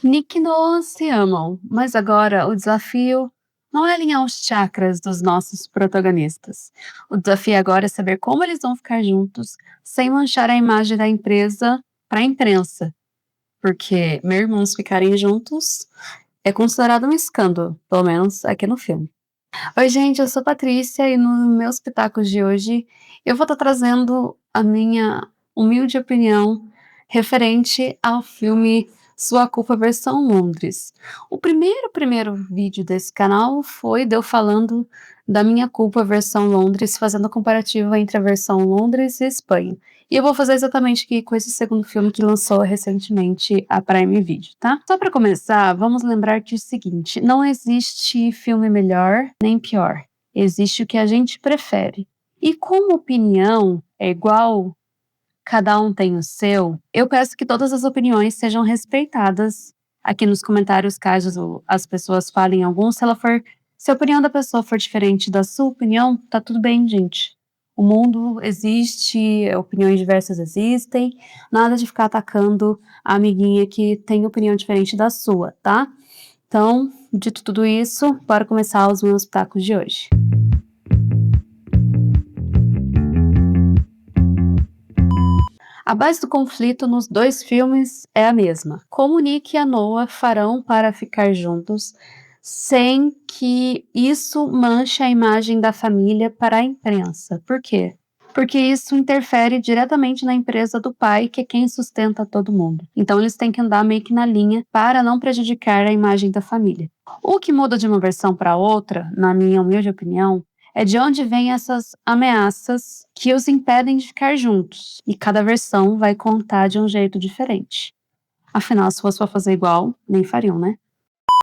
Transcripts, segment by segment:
Nick e Noah se amam, mas agora o desafio não é alinhar os chakras dos nossos protagonistas. O desafio agora é saber como eles vão ficar juntos sem manchar a imagem da empresa para a imprensa, porque meus irmãos ficarem juntos é considerado um escândalo, pelo menos aqui no filme. Oi, gente, eu sou Patrícia e no meus pitacos de hoje eu vou estar trazendo a minha humilde opinião referente ao filme Sua Culpa versão Londres. O primeiro vídeo desse canal foi de eu falando da minha culpa versão Londres, fazendo a comparativa entre a versão Londres e Espanha. E eu vou fazer exatamente aqui com esse segundo filme que lançou recentemente a Prime Video, tá? Só para começar, vamos lembrar que é o seguinte, não existe filme melhor nem pior. Existe o que a gente prefere. E como opinião é igual, cada um tem o seu, eu peço que todas as opiniões sejam respeitadas aqui nos comentários, caso as pessoas falem algum, se a opinião da pessoa for diferente da sua opinião, tá tudo bem, gente. O mundo existe, opiniões diversas existem, nada de ficar atacando a amiguinha que tem opinião diferente da sua, tá? Então, dito tudo isso, bora começar os meus pitacos de hoje. A base do conflito nos dois filmes é a mesma. Como Nick e a Noah farão para ficar juntos sem que isso manche a imagem da família para a imprensa. Por quê? Porque isso interfere diretamente na empresa do pai, que é quem sustenta todo mundo. Então eles têm que andar meio que na linha para não prejudicar a imagem da família. O que muda de uma versão para outra, na minha humilde opinião, é de onde vêm essas ameaças que os impedem de ficar juntos. E cada versão vai contar de um jeito diferente. Afinal, se fosse para fazer igual, nem fariam, né?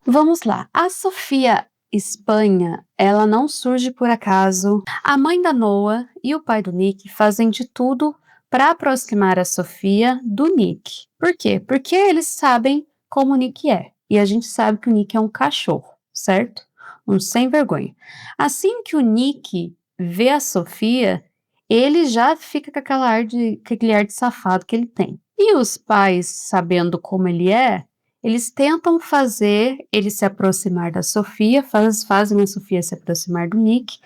Vamos lá. A Sofia Espanha, ela não surge por acaso. A mãe da Noah e o pai do Nick fazem de tudo para aproximar a Sofia do Nick. Por quê? Porque eles sabem como o Nick é. E a gente sabe que o Nick é um cachorro, certo? Um sem vergonha. Assim que o Nick vê a Sofia, ele já fica com aquele ar de safado que ele tem. E os pais, sabendo como ele é, eles tentam fazer ele se aproximar da Sofia, fazem a Sofia se aproximar do Nick,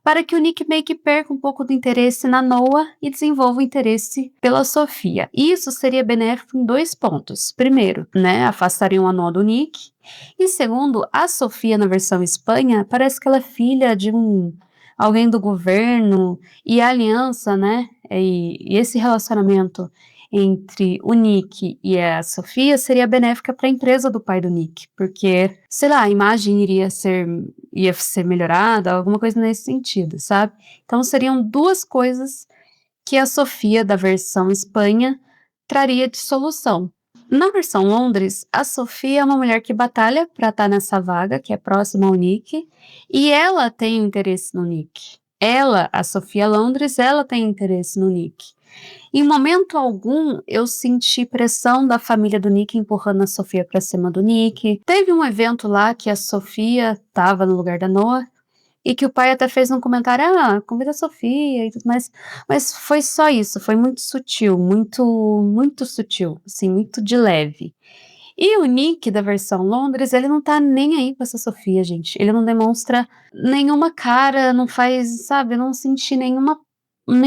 para que o Nick meio que perca um pouco do interesse na Noah e desenvolva o interesse pela Sofia. Isso seria benéfico em dois pontos. Primeiro, né, afastariam a Noah do Nick. E segundo, a Sofia na versão Espanha parece que ela é filha de alguém do governo e a aliança, né, e esse relacionamento entre o Nick e a Sofia seria benéfica para a empresa do pai do Nick, porque, sei lá, a imagem ia ser melhorada, alguma coisa nesse sentido, sabe? Então seriam duas coisas que a Sofia da versão Espanha traria de solução. Na versão Londres, a Sofia é uma mulher que batalha para estar nessa vaga, que é próxima ao Nick, e ela tem interesse no Nick. Ela, a Sofia Londres, ela tem interesse no Nick. Em momento algum, eu senti pressão da família do Nick empurrando a Sofia pra cima do Nick. Teve um evento lá que a Sofia tava no lugar da Noah e que o pai até fez um comentário, convida a Sofia e tudo mais. Mas foi só isso, foi muito sutil, muito sutil, assim, muito de leve. E o Nick, da versão Londres, ele não tá nem aí com essa Sofia, gente. Ele não demonstra nenhuma cara, não faz, sabe, eu não senti nenhum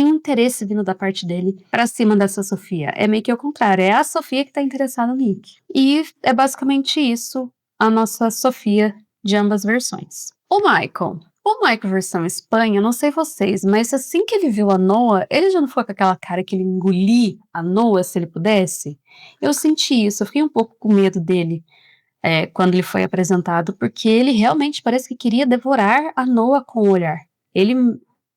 interesse vindo da parte dele pra cima dessa Sofia. É meio que o contrário, é a Sofia que tá interessada no Nick. E é basicamente isso a nossa Sofia de ambas versões. O Michael versão Espanha, não sei vocês, mas assim que ele viu a Noah, ele já não foi com aquela cara que ele engolia a Noah se ele pudesse? Eu senti isso, eu fiquei um pouco com medo dele quando ele foi apresentado, porque ele realmente parece que queria devorar a Noah com o olhar. Ele,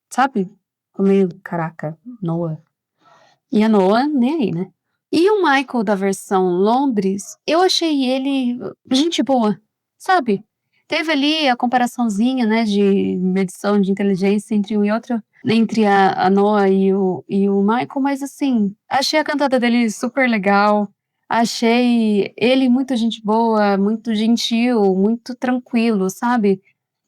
sabe, ficou meio, caraca, Noah. E a Noah, nem aí, né? E o Michael da versão Londres, eu achei ele gente boa, sabe? Teve ali a comparaçãozinha, né, de medição de inteligência entre um e outro, entre a Noah e o Michael, mas assim, achei a cantada dele super legal, achei ele muito gente boa, muito gentil, muito tranquilo, sabe?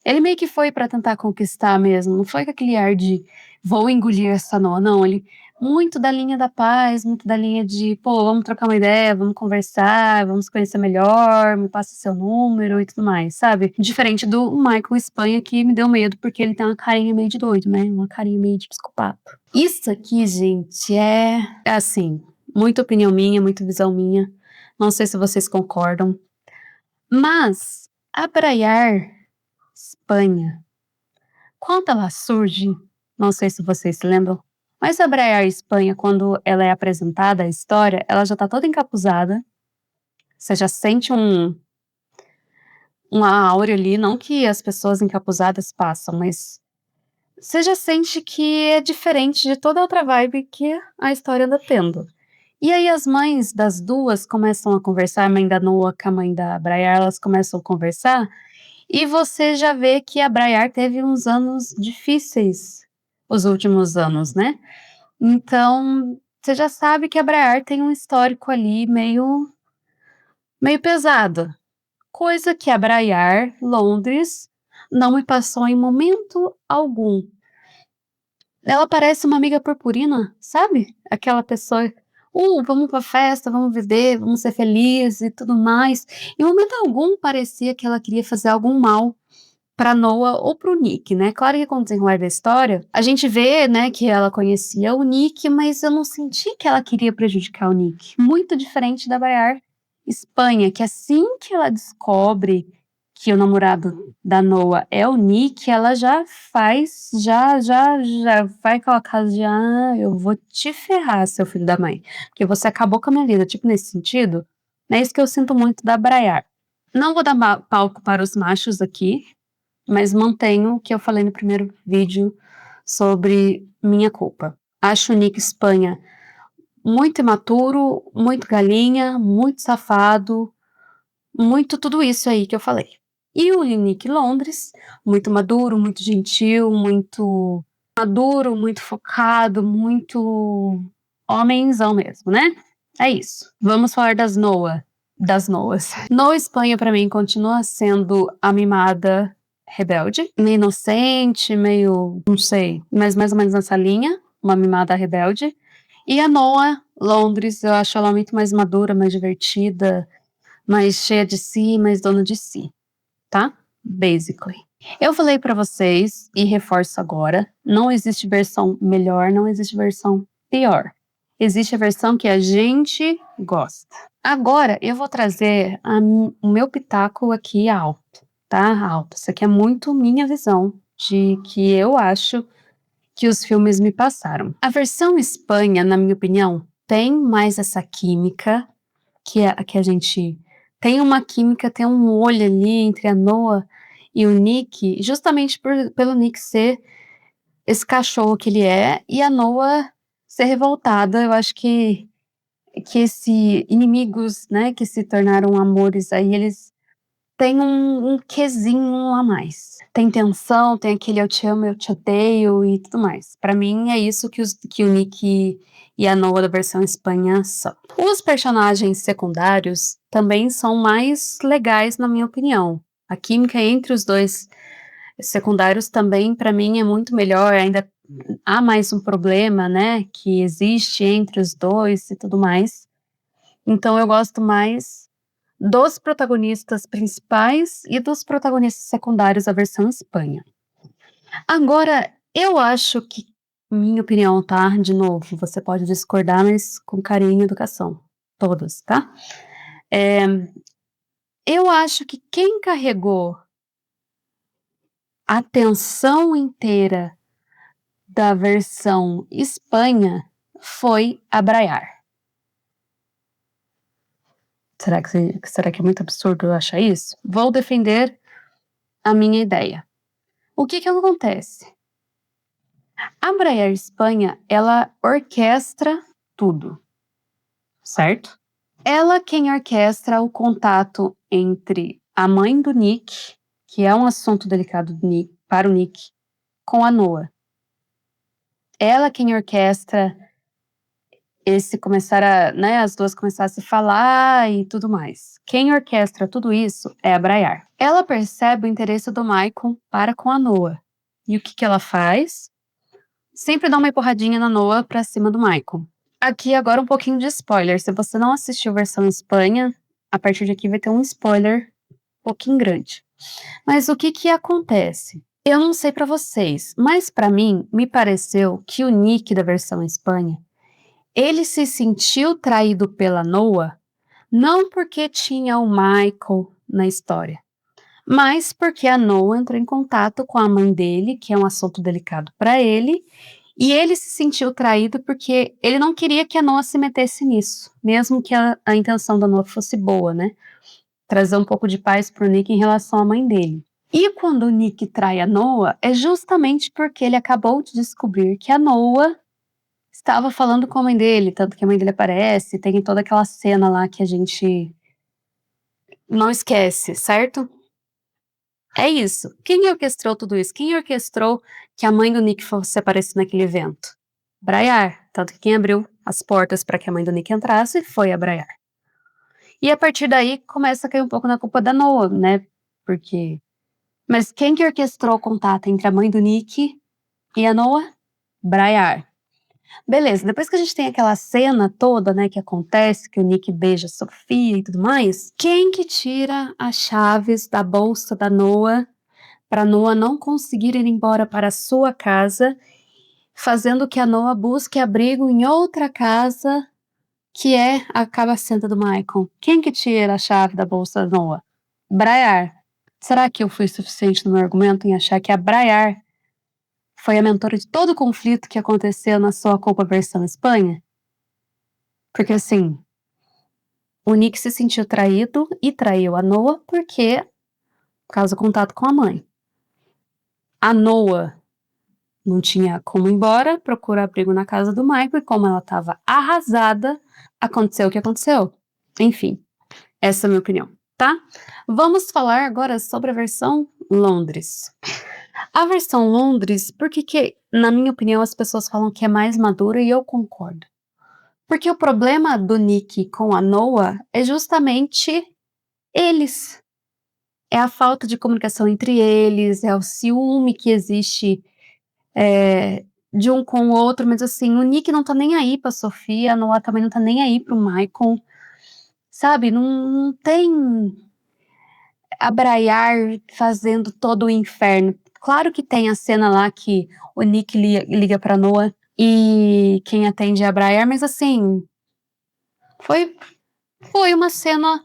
Ele meio que foi pra tentar conquistar mesmo, não foi com aquele ar de vou engolir essa Noah, não, ele muito da linha da paz, muito da linha de: "Pô, vamos trocar uma ideia, vamos conversar, vamos conhecer melhor, me passa seu número e tudo mais", sabe. Diferente do Michael Espanha, que me deu medo, porque ele tem uma carinha meio de doido, né, uma carinha meio de psicopata. Isso aqui, gente, é assim, muita opinião minha, muita visão minha, não sei se vocês concordam, mas a Braiar Espanha, quando ela surge, não sei se vocês se lembram, mas a Braiar Espanha, quando ela é apresentada a história, ela já tá toda encapuzada, você já sente uma áurea ali, não que as pessoas encapuzadas passam, mas você já sente que é diferente de toda outra vibe que a história anda tendo. E aí as mães das 2 começam a conversar, a mãe da Noah com a mãe da Braiar, elas começam a conversar, e você já vê que a Braiar teve uns anos difíceis, os últimos anos, né. Então, você já sabe que a Braiar tem um histórico ali meio pesado, coisa que a Braiar Londres não me passou em momento algum. Ela parece uma amiga purpurina, sabe? Aquela pessoa: vamos pra festa, vamos viver, vamos ser felizes e tudo mais". Em momento algum parecia que ela queria fazer algum mal pra Noah ou para o Nick, né. Claro que com o desenrolar da história, a gente vê, né, que ela conhecia o Nick, mas eu não senti que ela queria prejudicar o Nick. Muito diferente da Baiar Espanha, que assim que ela descobre que o namorado da Noah é o Nick, ela já vai com aquela cara de: "Ah, eu vou te ferrar, seu filho da mãe, porque você acabou com a minha vida", tipo nesse sentido. É isso que eu sinto muito da Braiar. Não vou dar palco para os machos aqui, mas mantenho o que eu falei no primeiro vídeo sobre minha culpa. Acho o Nick Espanha muito imaturo, muito galinha, muito safado, muito tudo isso aí que eu falei. E o Nick Londres, muito maduro, muito gentil, muito maduro, muito focado, muito homenzão mesmo, né? É isso. Vamos falar das Noas. Noa Espanha pra mim continua sendo a mimada rebelde, meio inocente, meio, não sei, mas mais ou menos nessa linha, uma mimada rebelde. E a Noa Londres, eu acho ela muito mais madura, mais divertida, mais cheia de si, mais dona de si, tá? Basically. Eu falei pra vocês e reforço agora, não existe versão melhor, não existe versão pior. Existe a versão que a gente gosta. Agora eu vou trazer o meu pitaco aqui alto, tá? Alto. Isso aqui é muito minha visão de que eu acho que os filmes me passaram. A versão Espanha, na minha opinião, tem mais essa química que a gente tem uma química, tem um olho ali entre a Noah e o Nick, justamente pelo Nick ser esse cachorro que ele é, e a Noah ser revoltada. Eu acho que esse inimigos, né, que se tornaram amores aí, eles têm um quezinho a mais. Tem tensão, tem aquele eu te amo, eu te odeio e tudo mais. Pra mim é isso que o Nick e a Noah da versão Espanha são. Os personagens secundários também são mais legais, na minha opinião. A química entre os 2 secundários também, pra mim, é muito melhor. Ainda há mais um problema, né, que existe entre os 2 e tudo mais. Então eu gosto mais dos protagonistas principais e dos protagonistas secundários da versão Espanha. Agora, eu acho que, minha opinião, tá? De novo, você pode discordar, mas com carinho e educação. Todos, tá? Eu acho que quem carregou a tensão inteira da versão Espanha foi a Braiar. Será que é muito absurdo eu achar isso? Vou defender a minha ideia. O que acontece? A Braiar Espanha, ela orquestra tudo, certo? Ela quem orquestra o contato entre a mãe do Nick, que é um assunto delicado do Nick, para o Nick, com a Noah. Ela quem orquestra esse começar a, né, as 2 começar a se falar e tudo mais. Quem orquestra tudo isso é a Braiar. Ela percebe o interesse do Michael para com a Noah. E o que ela faz? sempre dá uma empurradinha na Noa pra cima do Michael. Aqui agora um pouquinho de spoiler, se você não assistiu versão Espanha, a partir de aqui vai ter um spoiler um pouquinho grande. Mas o que que acontece? Eu não sei pra vocês, mas pra mim, me pareceu que o Nick da versão Espanha, ele se sentiu traído pela Noa, não porque tinha o Michael na história, mas porque a Noa entrou em contato com a mãe dele, que é um assunto delicado pra ele, e ele se sentiu traído porque ele não queria que a Noa se metesse nisso, mesmo que a intenção da Noa fosse boa, né? Trazer um pouco de paz pro Nick em relação à mãe dele. E quando o Nick trai a Noa, é justamente porque ele acabou de descobrir que a Noa estava falando com a mãe dele, tanto que a mãe dele aparece, tem toda aquela cena lá que a gente não esquece, certo? É isso. Quem orquestrou tudo isso? Quem orquestrou que a mãe do Nick fosse aparecer naquele evento? Braiar. Tanto que quem abriu as portas para que a mãe do Nick entrasse foi a Braiar. E a partir daí começa a cair um pouco na culpa da Noa, né? Porque. Mas quem que orquestrou o contato entre a mãe do Nick e a Noa? Braiar. Beleza, depois que a gente tem aquela cena toda, né, que acontece, que o Nick beija a Sofia e tudo mais, quem que tira as chaves da bolsa da Noa para Noa não conseguir ir embora para a sua casa, fazendo que a Noa busque abrigo em outra casa, que é a cabacenta do Michael? Quem que tira a chave da bolsa da Noa? Braiar. Será que eu fui suficiente no meu argumento em achar que a Braiar foi a mentora de todo o conflito que aconteceu na sua Copa versão Espanha? Porque assim, o Nick se sentiu traído e traiu a Noa porque causa contato com a mãe. A Noa não tinha como ir embora, procurou abrigo na casa do Michael e como ela estava arrasada, aconteceu o que aconteceu. Enfim, essa é a minha opinião, tá? Vamos falar agora sobre a versão Londres. A versão Londres, por que, na minha opinião, as pessoas falam que é mais madura e eu concordo? Porque o problema do Nick com a Noa é justamente eles. É a falta de comunicação entre eles, é o ciúme que existe de um com o outro, mas assim, o Nick não tá nem aí pra Sofia, a Noa também não tá nem aí pro Michael, sabe? Não tem a Braiar fazendo todo o inferno. Claro que tem a cena lá que o Nick liga pra Noa e quem atende é a Braiar, mas assim, foi, foi uma cena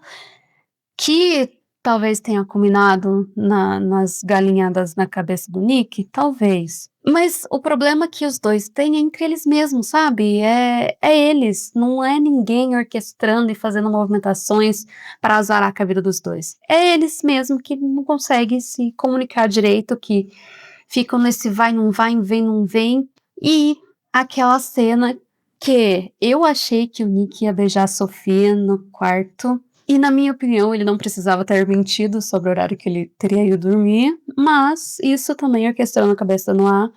que talvez tenha culminado nas galinhadas na cabeça do Nick, talvez. Mas o problema que os dois têm é entre eles mesmos, sabe? É eles, não é ninguém orquestrando e fazendo movimentações para azarar com a vida dos dois. É eles mesmo que não conseguem se comunicar direito, que ficam nesse vai, vem, não vem. E aquela cena que eu achei que o Nick ia beijar a Sofia no quarto. E na minha opinião, ele não precisava ter mentido sobre o horário que ele teria ido dormir, mas isso também orquestrou na cabeça do Noah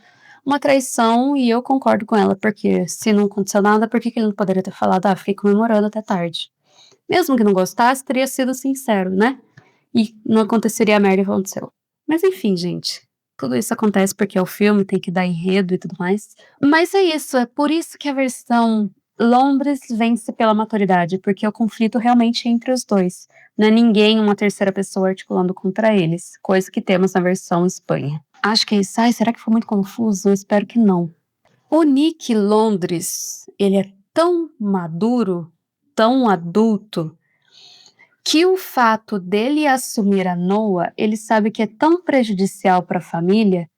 uma traição e eu concordo com ela, porque se não aconteceu nada, por que que ele não poderia ter falado, fiquei comemorando até tarde? Mesmo que não gostasse, teria sido sincero, né? E não aconteceria a merda que aconteceu. Mas enfim, gente, tudo isso acontece porque é o filme, tem que dar enredo e tudo mais. Mas é isso, é por isso que a versão Londres vence pela maturidade, porque o conflito realmente é entre os dois. Não é ninguém, uma terceira pessoa articulando contra eles, coisa que temos na versão Espanha. Acho que é isso. Ai, será que foi muito confuso? Eu espero que não. O Nick Londres, ele é tão maduro, tão adulto, que o fato dele assumir a Noa, ele sabe que é tão prejudicial para a família,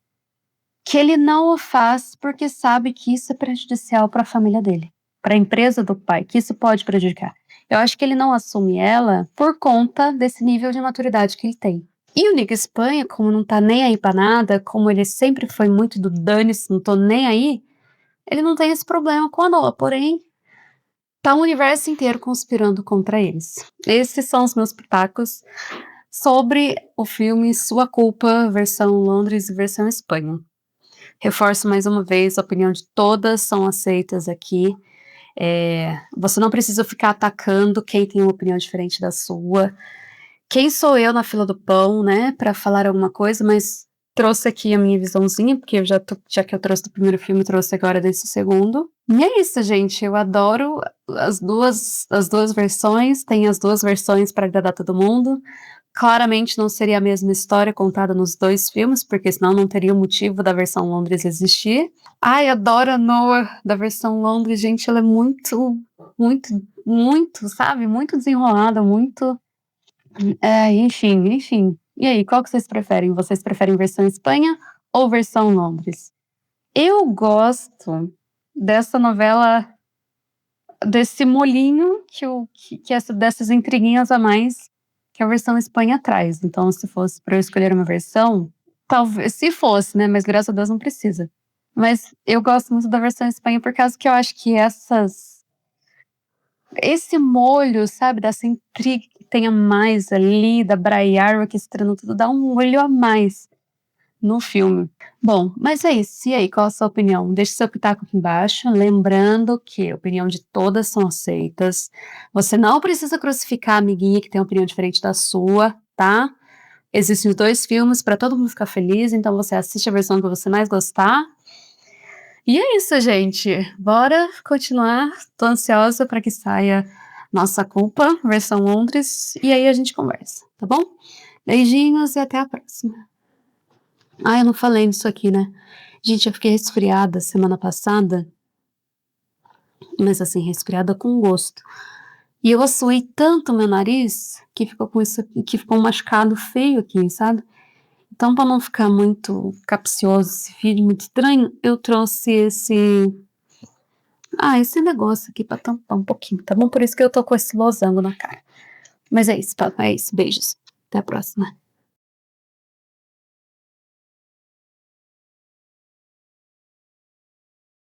que ele não o faz porque sabe que isso é prejudicial para a família dele, para a empresa do pai, que isso pode prejudicar. Eu acho que ele não assume ela por conta desse nível de maturidade que ele tem. E o Nick Espanha, como não tá nem aí pra nada, como ele sempre foi muito do dane-se, não tô nem aí, ele não tem esse problema com a Noa, porém, tá o universo inteiro conspirando contra eles. Esses são os meus pitacos sobre o filme Sua Culpa, versão Londres e versão Espanha. Reforço mais uma vez, a opinião de todas são aceitas aqui. Você não precisa ficar atacando quem tem uma opinião diferente da sua. Quem sou eu na fila do pão, né, para falar alguma coisa, mas trouxe aqui a minha visãozinha, porque já que eu trouxe do primeiro filme, eu trouxe agora desse segundo. E é isso, gente. Eu adoro as duas versões. Tem as duas versões para agradar todo mundo. Claramente não seria a mesma história contada nos dois filmes, porque senão não teria o motivo da versão Londres existir. Ai, adoro a Noah da versão Londres, gente. Ela é muito, muito, sabe? Muito desenrolada, muito. Enfim. E aí, qual que vocês preferem? Vocês preferem versão Espanha ou versão Londres? Eu gosto dessa novela, desse molhinho dessas intriguinhas a mais que a versão Espanha traz. Então, se fosse para eu escolher uma versão, talvez, se fosse, né? Mas graças a Deus não precisa. Mas eu gosto muito da versão Espanha por causa que eu acho que esse molho, sabe, dessa intriga que tem a mais ali, da Briar orquestrando tudo, dá um molho a mais no filme. Bom, mas é isso. E aí, qual a sua opinião? Deixe seu pitaco aqui embaixo. Lembrando que a opinião de todas são aceitas. Você não precisa crucificar a amiguinha que tem uma opinião diferente da sua, tá? Existem os dois filmes para todo mundo ficar feliz, então você assiste a versão que você mais gostar. E é isso, gente. Bora continuar. Tô ansiosa para que saia Nossa Culpa, versão Londres, e aí a gente conversa, tá bom? Beijinhos e até a próxima. Ah, eu não falei nisso aqui, né? Gente, eu fiquei resfriada semana passada, mas assim, resfriada com gosto. E eu assoei tanto meu nariz que ficou com isso aqui, que ficou um machucado feio aqui, sabe? Então, para não ficar muito capcioso, esse vídeo muito estranho, eu trouxe esse negócio aqui pra tampar um pouquinho, tá bom? Por isso que eu tô com esse losango na cara. Mas é isso, é isso. Beijos. Até a próxima.